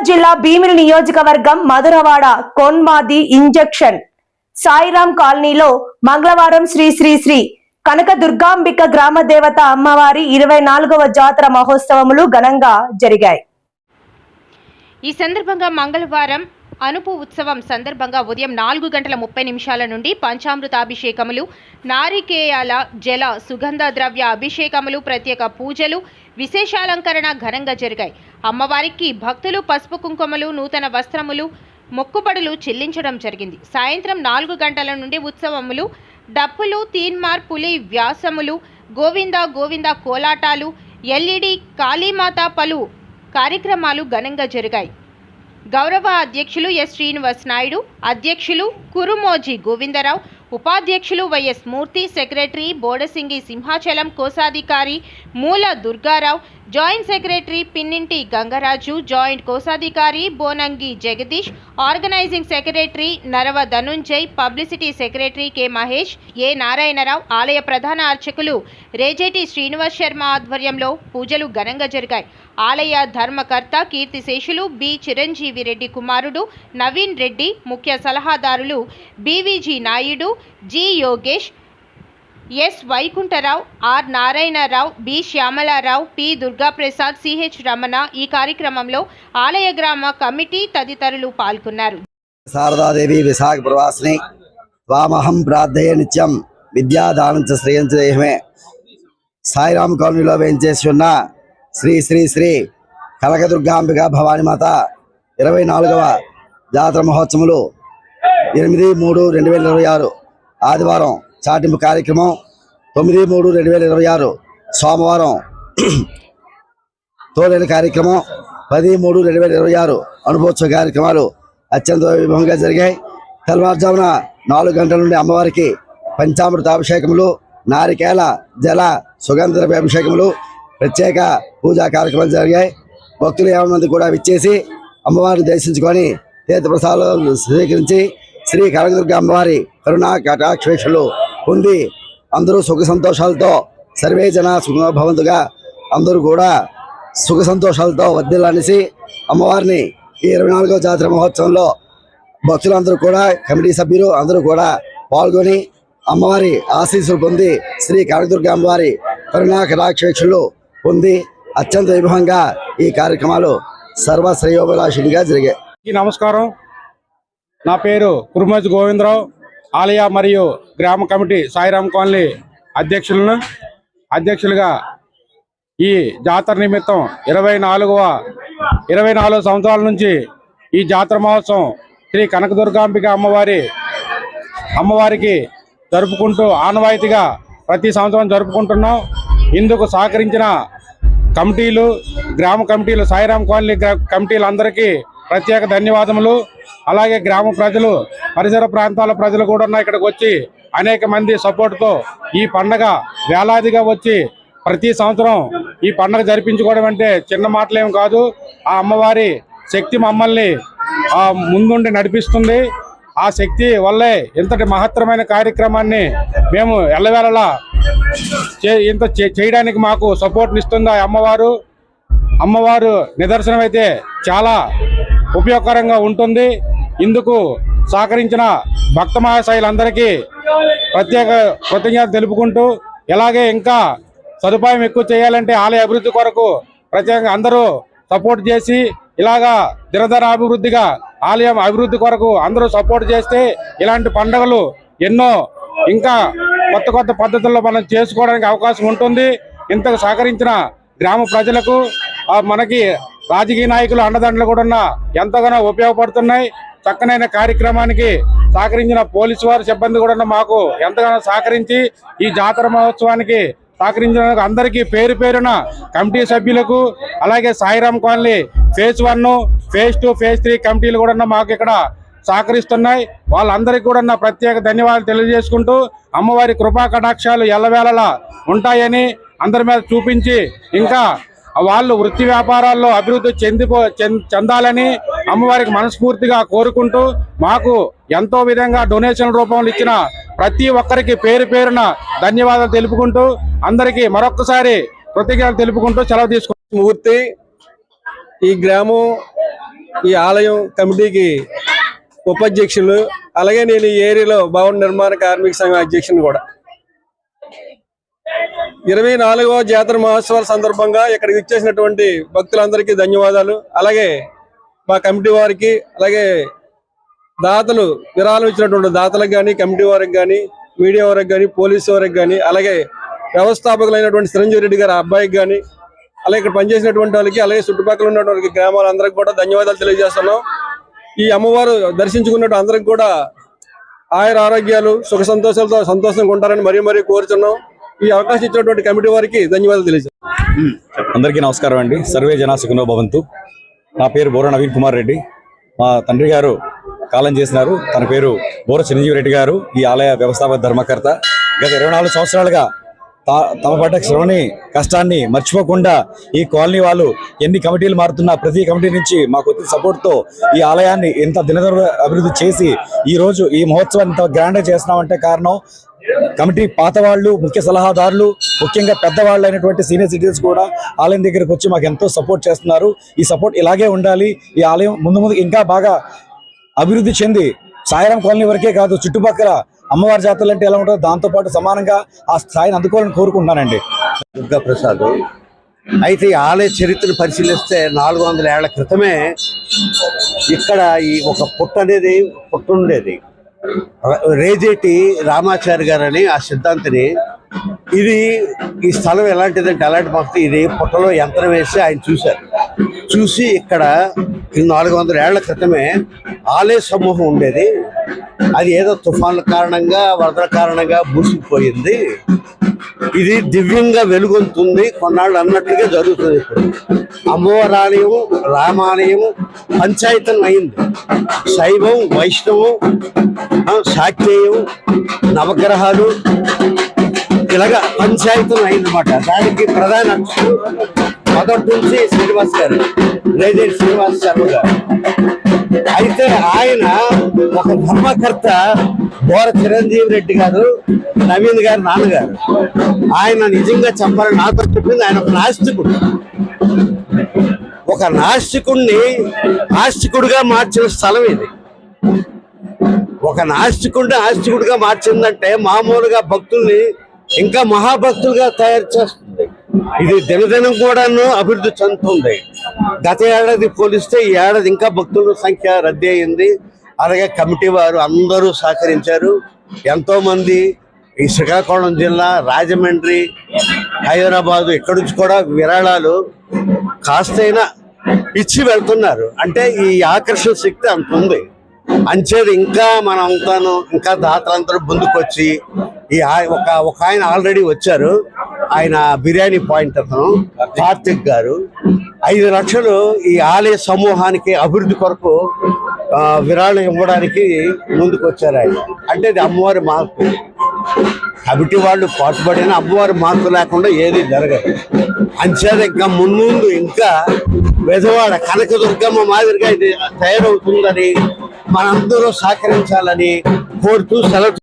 జిల్లా భీమిలి నియోజకవర్గం మధురవాడ కొన్మాది ఇంజెక్షన్ సాయిరాం కాలనీలో మంగళవారం శ్రీ శ్రీ శ్రీ కనక దుర్గాంబిక గ్రామ దేవత అమ్మవారి 24వ జాతర మహోత్సవములు ఘనంగా జరిగాయి. ఈ సందర్భంగా మంగళవారం అనుపు ఉత్సవం సందర్భంగా ఉదయం 4:30 నుండి పంచామృతాభిషేకములు, నారికేయాల జల సుగంధ ద్రవ్య అభిషేకములు, ప్రత్యేక పూజలు, విశేషాలంకరణ ఘనంగా జరిగాయి. అమ్మవారికి భక్తులు పసుపు కుంకుమలు, నూతన వస్త్రములు, మొక్కుబడులు చెల్లించడం జరిగింది. సాయంత్రం 4 గంటల నుండి ఉత్సవములు, డప్పులు, తీన్మార్, పులి వ్యాసములు, గోవింద గోవింద కోలాటాలు, ఎల్ఈడి, కాళీమాత పలు కార్యక్రమాలు ఘనంగా జరిగాయి. గౌరవ అధ్యక్షులు ఎస్ శ్రీనివాస్ నాయుడు, అధ్యక్షులు కురుమోజీ గోవిందరావు, ఉపాధ్యక్షులు వైఎస్ మూర్తి, సెక్రటరీ బోడసింగి సింహాచలం, కోశాధికారి Moola Durgarao, joint secretary Pinninti Gangaraju, joint కోశాధికారి Bonangi Jagadish, organising secretary Narava Dhanunjay, publicity secretary K Mahesh, A Narayanarao, ఆలయ ప్రధాన అర్చకులు రేజేటి శ్రీనివాస్ శర్మ ఆధ్వర్యంలో పూజలు ఘనంగా జరిగాయి. ఆలయ ధర్మకర్త కీర్తిశేషులు బి చిరంజీవి రెడ్డి కుమారుడు నవీన్ రెడ్డి, ముఖ్య సలహాదారులు B V G Naidu, G Yogesh, S Vaikuntharao, R Narayanarao, B Shyamalarao, P Durgaprasad, C H Ramana ఈ కార్యక్రమంలో ఆలయ గ్రామ కమిటీ తదితరులు పాల్గొన్నారు. శారదాదేవి విశాఖ ప్రవాసిని వామహం ప్రార్థయ నిత్యం విద్యాదానం చ శ్రేయం చ దేహమే. సాయిరాం కాలనీలో వేయించేసి ఉన్న శ్రీ శ్రీ శ్రీ కనకదుర్గాంబిక భవానీమాత 24వ జాతర మహోత్సవములు 8/3/2026 ఆదివారం చాటింపు కార్యక్రమం, 9/3/2026 సోమవారం తోలేని కార్యక్రమం, 10/3/2026 అనుభవోత్సవ కార్యక్రమాలు అత్యంత వైభవంగా జరిగాయి. తెల్లవారుజామున 4 గంటల నుండి అమ్మవారికి పంచామృతాభిషేకములు, నారికేల జల సుగంధ అభిషేకములు, ప్రత్యేక పూజా కార్యక్రమాలు జరిగాయి. భక్తులు 50 మంది కూడా విచ్చేసి అమ్మవారిని దర్శించుకొని తీర్థప్రసాదాలు స్వీకరించి శ్రీ కనకదుర్గ అమ్మవారి కరుణా కటాక్షేక్షలు పొంది అందరూ సుఖ సంతోషాలతో సర్వే జన సుఖభవంతుగా అందరూ కూడా సుఖ సంతోషాలతో వర్ధిల్లానేసి అమ్మవారిని ఈ 24వ జాతర మహోత్సవంలో భక్తులందరూ కూడా కమిటీ సభ్యులు అందరూ కూడా పాల్గొని అమ్మవారి ఆశీస్సులు పొంది శ్రీ కనకదుర్గ అమ్మవారి కరుణా కటాక్షేక్షలు పొంది అత్యంత వైభవంగా ఈ కార్యక్రమాలు సర్వశ్రేయోభిలాషినిగా జరిగాయి. నమస్కారం, నా పేరు కురుమోజీ గోవిందరావు, ఆలయ మరియు గ్రామ కమిటీ సాయిరాం కాలనీ అధ్యక్షులుగా ఈ జాతర నిమిత్తం 24 సంవత్సరాల నుంచి ఈ జాతర మహోత్సవం శ్రీ కనకదుర్గాంబిక అమ్మవారికి జరుపుకుంటూ ఆనవాయితీగా ప్రతి సంవత్సరం జరుపుకుంటున్నాం. ఇందుకు సహకరించిన కమిటీలు, గ్రామ కమిటీలు, సాయిరాం కాలనీ కమిటీలందరికీ ప్రత్యేక ధన్యవాదములు. అలాగే గ్రామ ప్రజలు, పరిసర ప్రాంతాల ప్రజలు కూడా ఇక్కడికి వచ్చి అనేక మంది సపోర్టుతో ఈ పండగ వేలాదిగా వచ్చి ప్రతి సంవత్సరం ఈ పండగ జరిపించుకోవడం అంటే చిన్న మాటలేం కాదు. ఆ అమ్మవారి శక్తి మమ్మల్ని ముందుండి నడిపిస్తుంది. ఆ శక్తి వల్లే ఇంతటి మహత్తరమైన కార్యక్రమాన్ని మేము ఎల్లవేళలా ఇంత చేయడానికి మాకు సపోర్ట్ని ఇస్తుంది. ఆ అమ్మవారు నిదర్శనం అయితే చాలా ఉపయోగకరంగా ఉంటుంది. ఇందుకు సహకరించిన భక్త మహాశయులందరికీ ప్రత్యేక కృతజ్ఞతలు తెలుపుకుంటూ, ఇలాగే ఇంకా సదుపాయం ఎక్కువ చేయాలంటే ఆలయ అభివృద్ధి కొరకు ప్రత్యేకంగా అందరూ సపోర్ట్ చేసి ఇలాగా దినదర అభివృద్ధిగా ఆలయం అభివృద్ధి కొరకు అందరూ సపోర్ట్ చేస్తే ఇలాంటి పండుగలు ఎన్నో ఇంకా కొత్త పద్ధతుల్లో మనం చేసుకోవడానికి అవకాశం ఉంటుంది. ఇంతకు సహకరించిన గ్రామ ప్రజలకు, మనకి రాజకీయ నాయకులు అండదండలు కూడా ఎంతగానో ఉపయోగపడుతున్నాయి. చక్కనైన కార్యక్రమానికి సహకరించిన పోలీసు వారి సిబ్బంది కూడా మాకు ఎంతగానో సహకరించి ఈ జాతర మహోత్సవానికి సహకరించిన అందరికీ పేరు పేరున కమిటీ సభ్యులకు, అలాగే Sairam colony phase 1, phase 2, phase 3 కమిటీలు కూడా మాకు ఇక్కడ సహకరిస్తున్నాయి. వాళ్ళందరికీ కూడా ప్రత్యేక ధన్యవాదాలు తెలియజేసుకుంటూ అమ్మవారి కృపా కటాక్షాలు ఎల్లవేళలా ఉంటాయని అందరి మీద చూపించి ఇంకా వాళ్ళు వృత్తి వ్యాపారాల్లో అభివృద్ధి చెందాలని అమ్మవారికి మనస్ఫూర్తిగా కోరుకుంటూ మాకు ఎంతో విధంగా డొనేషన్ రూపంలో ఇచ్చిన ప్రతి ఒక్కరికి పేరు పేరున ధన్యవాదాలు తెలుపుకుంటూ అందరికీ మరొక్కసారి కృతజ్ఞతలు తెలుపుకుంటూ సెలవు తీసుకుంటాం. మూర్తి ఈ గ్రామం ఈ ఆలయం కమిటీకి ఉపాధ్యక్షులు, అలాగే నేను ఈ ఏరియాలో భవన నిర్మాణ కార్మిక సంఘం అధ్యక్షుని కూడా. 24వ జాతర మహోత్సవాల సందర్భంగా ఇక్కడికి ఇచ్చేసినటువంటి భక్తులందరికీ ధన్యవాదాలు. అలాగే మా కమిటీ వారికి, అలాగే దాతలు విరాళం ఇచ్చినటువంటి దాతలకు కానీ, కమిటీ వారికి కానీ, మీడియా వారికి కానీ, పోలీసు వారికి కానీ, అలాగే వ్యవస్థాపకులైనటువంటి చిరంజీవి రెడ్డి గారి అబ్బాయికి కానీ, అలాగే ఇక్కడ పనిచేసినటువంటి వాళ్ళకి, అలాగే చుట్టుపక్కల ఉన్నటువంటి గ్రామాలందరికీ కూడా ధన్యవాదాలు తెలియజేస్తున్నాం. ఈ అమ్మవారు దర్శించుకున్నట్టు అందరికి కూడా ఆయుర ఆరోగ్యాలు, సుఖ సంతోషాలతో సంతోషంగా ఉంటారని మరీ కోరుతున్నాం. ఈ అవకాశం ఇచ్చినటువంటి కమిటీ వారికి ధన్యవాదాలు తెలియజేస్తాం. అందరికీ నమస్కారం అండి. సర్వే జనా సుఖినో భవంతు. నా పేరు బోర నవీన్ కుమార్ రెడ్డి. మా తండ్రి గారు కాలం చేసినారు. తన పేరు బోర చిరంజీవి రెడ్డి గారు. ఈ ఆలయ వ్యవస్థాపక ధర్మకర్త. గత 24 సంవత్సరాలుగా తమ పడ్డ శ్రమని, కష్టాన్ని మర్చిపోకుండా ఈ కాలనీ వాళ్ళు ఎన్ని కమిటీలు మారుతున్నా ప్రతి కమిటీ నుంచి మాకు వచ్చిన సపోర్ట్తో ఈ ఆలయాన్ని ఇంత దినదర అభివృద్ధి చేసి ఈ రోజు ఈ మహోత్సవాన్ని ఇంత గ్రాండ్గా చేస్తున్నామంటే కారణం కమిటీ పాత వాళ్ళు, ముఖ్య సలహాదారులు, ముఖ్యంగా పెద్దవాళ్ళు అయినటువంటి సీనియర్ సిటిజన్స్ కూడా ఆలయం దగ్గరకు వచ్చి మాకు ఎంతో సపోర్ట్ చేస్తున్నారు. ఈ సపోర్ట్ ఇలాగే ఉండాలి. ఈ ఆలయం ముందు ఇంకా బాగా అభివృద్ధి చెంది సాయిరాం కాలనీ వరకే కాదు, చుట్టుపక్కల అమ్మవారి జాతరలు అంటే ఎలా ఉంటుందో దాంతోపాటు సమానంగా ఆ స్థాయిని అందుకోవాలని కోరుకుంటున్నానండి. దుర్గా ప్రసాద్. అయితే ఈ ఆలయ చరిత్రను పరిశీలిస్తే 400 ఏళ్ల క్రితమే ఇక్కడ ఈ ఒక పుట్ట ఉండేది. రేజేటి రామాచారి గారని ఆ సిద్ధాంతిని, ఈ స్థలం ఎలాంటిదంటే అలాంటి భక్తి, ఇది పుట్టలో యంత్రం వేసి ఆయన చూసి ఇక్కడ 400 ఏళ్ల క్రితమే ఆలయ సమూహం ఉండేది. అది ఏదో తుఫాన్ల కారణంగా, వరదల కారణంగా మూసుకుపోయింది. ఇది దివ్యంగా వెలుగొందుతుంది కొన్నాళ్ళు అన్నట్లుగా జరుగుతుంది. ఇప్పుడు అమ్మవారి ఆలయం, రామాలయం పంచాయతం అయింది. శైవం, వైష్ణవం, శాక్తేయం, నవగ్రహాలు ఇలాగా పంచాయతం అయిందన్నమాట. దానికి ప్రధాన అక్షులు మొదటి నుంచి శ్రీనివాస్ గారు, రేజేటి శ్రీనివాస్ శర్మ గారు. అయితే ఆయన ఒక ధర్మకర్త, బోర చిరంజీవి రెడ్డి గారు, నవీన్ గారు నాన్నగారు. ఆయన నిజంగా చెప్పాలని నాతో చెప్పింది, ఆయన ఒక నాస్తికుడు. ఒక నాస్తికుడిని ఆస్తికుడిగా మార్చిన స్థలం ఇది. ఒక నాస్తికుడిని ఆస్తికుడిగా మార్చిందంటే మామూలుగా భక్తుల్ని ఇంకా మహాభక్తులుగా తయారు చేస్తుంది. ఇది దినదినం కూడాను అభివృద్ధి చెందుతుంది. గత ఏడాది పోలిస్తే ఈ ఏడాది ఇంకా భక్తుల సంఖ్య రద్దీ అయింది. అలాగే కమిటీ వారు అందరూ సహకరించారు. ఎంతో మంది ఈ శ్రీకాకుళం జిల్లా, రాజమండ్రి, హైదరాబాదు ఇక్కడి నుంచి కూడా విరాళాలు కాస్తైనా ఇచ్చి వెళ్తున్నారు. అంటే ఈ ఆకర్షణ శక్తి అంత ఉంది. అంచేది ఇంకా మనం అంతాను, ఇంకా దాతలందరూ ముందుకొచ్చి ఒక ఆయన ఆల్రెడీ వచ్చారు. ఆయన బిర్యానీ పాయింట్ అతను కార్తిక్ గారు 5 లక్షలు ఈ ఆలయ సమూహానికి అభివృద్ధి కొరకు విరాళం ఇవ్వడానికి ముందుకు వచ్చారు ఆయన. అంటే ఇది అమ్మవారి మార్పు. కమిటీ వాళ్ళు పాటుపడిన అమ్మవారి మార్పు లేకుండా ఏది జరగదు. అంచేది ఇంకా ముందు ఇంకా బెజవాడ కనకదుర్గమ్మ మాదిరిగా ఇది తయారవుతుందని మనందరూ సహకరించాలని కోరుతూ సెలవు.